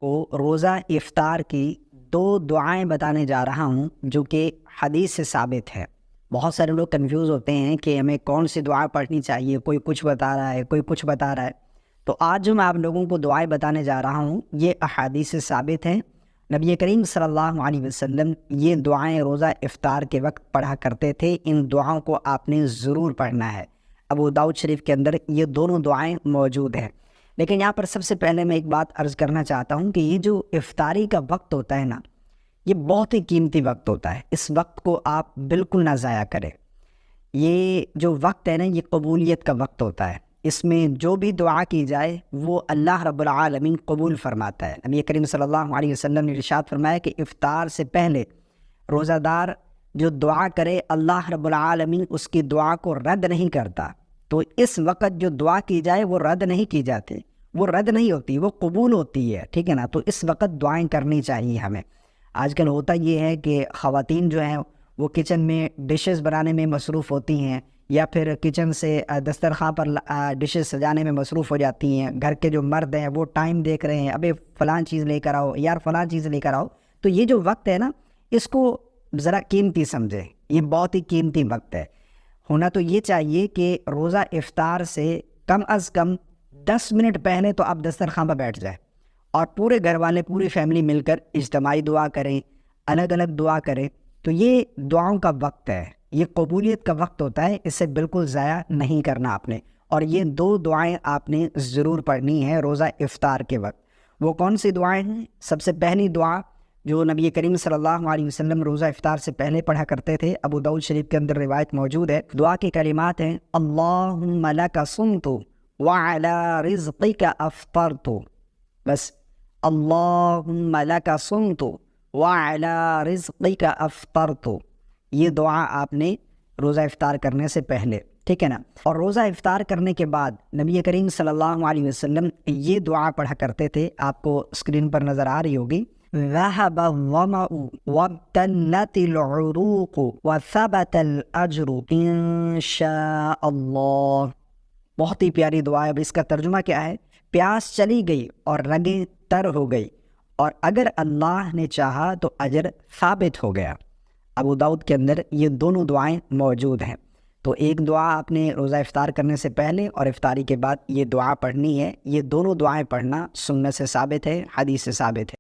کو روزہ افطار کی دو دعائیں بتانے جا رہا ہوں جو کہ حدیث سے ثابت ہے۔ بہت سارے لوگ کنفیوز ہوتے ہیں کہ ہمیں کون سی دعا پڑھنی چاہیے، کوئی کچھ بتا رہا ہے، کوئی کچھ بتا رہا ہے۔ تو آج جو میں آپ لوگوں کو دعائیں بتانے جا رہا ہوں یہ احادیث سے ثابت ہیں۔ نبی کریم صلی اللہ علیہ وسلم یہ دعائیں روزہ افطار کے وقت پڑھا کرتے تھے۔ ان دعاؤں کو آپ نے ضرور پڑھنا ہے۔ ابو داؤد شریف کے اندر یہ دونوں دعائیں موجود ہیں۔ لیکن یہاں پر سب سے پہلے میں ایک بات عرض کرنا چاہتا ہوں کہ یہ جو افطاری کا وقت ہوتا ہے نا، یہ بہت ہی قیمتی وقت ہوتا ہے۔ اس وقت کو آپ بالکل نہ ضائع کریں۔ یہ جو وقت ہے نا، یہ قبولیت کا وقت ہوتا ہے۔ اس میں جو بھی دعا کی جائے وہ اللہ رب العالمین قبول فرماتا ہے۔ نبی کریم صلی اللہ علیہ وسلم نے ارشاد فرمایا کہ افطار سے پہلے روزہ دار جو دعا کرے اللہ رب العالمین اس کی دعا کو رد نہیں کرتا۔ تو اس وقت جو دعا کی جائے وہ رد نہیں کی جاتی، وہ رد نہیں ہوتی، وہ قبول ہوتی ہے، ٹھیک ہے نا۔ تو اس وقت دعائیں کرنی چاہیے ہمیں۔ آج کل ہوتا یہ ہے کہ خواتین جو ہیں وہ کچن میں ڈشز بنانے میں مصروف ہوتی ہیں، یا پھر کچن سے دسترخوان پر ڈشز سجانے میں مصروف ہو جاتی ہیں۔ گھر کے جو مرد ہیں وہ ٹائم دیکھ رہے ہیں، ابے فلاں چیز لے کر آؤ، یار فلاں چیز لے کر آؤ۔ تو یہ جو وقت ہے نا، اس کو ذرا قیمتی سمجھیں، یہ بہت ہی قیمتی وقت ہے۔ ہونا تو یہ چاہیے کہ روزہ افطار سے کم از کم 10 منٹ پہلے تو آپ دسترخوان پر بیٹھ جائیں، اور پورے گھر والے، پوری فیملی مل کر اجتماعی دعا کریں، الگ الگ دعا کریں۔ تو یہ دعاؤں کا وقت ہے، یہ قبولیت کا وقت ہوتا ہے، اسے بالکل ضائع نہیں کرنا آپ نے۔ اور یہ دو دعائیں آپ نے ضرور پڑھنی ہے روزہ افطار کے وقت۔ وہ کون سی دعائیں ہیں؟ سب سے پہلی دعا جو نبی کریم صلی اللہ علیہ وسلم روزہ افطار سے پہلے پڑھا کرتے تھے، ابو داؤد شریف کے اندر روایت موجود ہے۔ دعا کے کلمات ہیں: اللہم لک صمت وعلی رزقک افطرت۔ بس اللہم لک صمت وعلی رزقک افطرت، یہ دعا آپ نے روزہ افطار کرنے سے پہلے، ٹھیک ہے نا۔ اور روزہ افطار کرنے کے بعد نبی کریم صلی اللہ علیہ وسلم یہ دعا پڑھا کرتے تھے، آپ کو اسکرین پر نظر آ رہی ہوگی: ذهب الظمأ وابتلت العروق وثبت الأجر ان شاء اللہ۔ بہت ہی پیاری دعا ہے۔ اب اس کا ترجمہ کیا ہے؟ پیاس چلی گئی اور رگیں تر ہو گئی، اور اگر اللہ نے چاہا تو اجر ثابت ہو گیا۔ ابو داؤد کے اندر یہ دونوں دعائیں موجود ہیں۔ تو ایک دعا آپ نے روزہ افطار کرنے سے پہلے اور افطاری کے بعد یہ دعا پڑھنی ہے۔ یہ دونوں دعائیں پڑھنا سنت سے ثابت ہے، حدیث سے ثابت ہے۔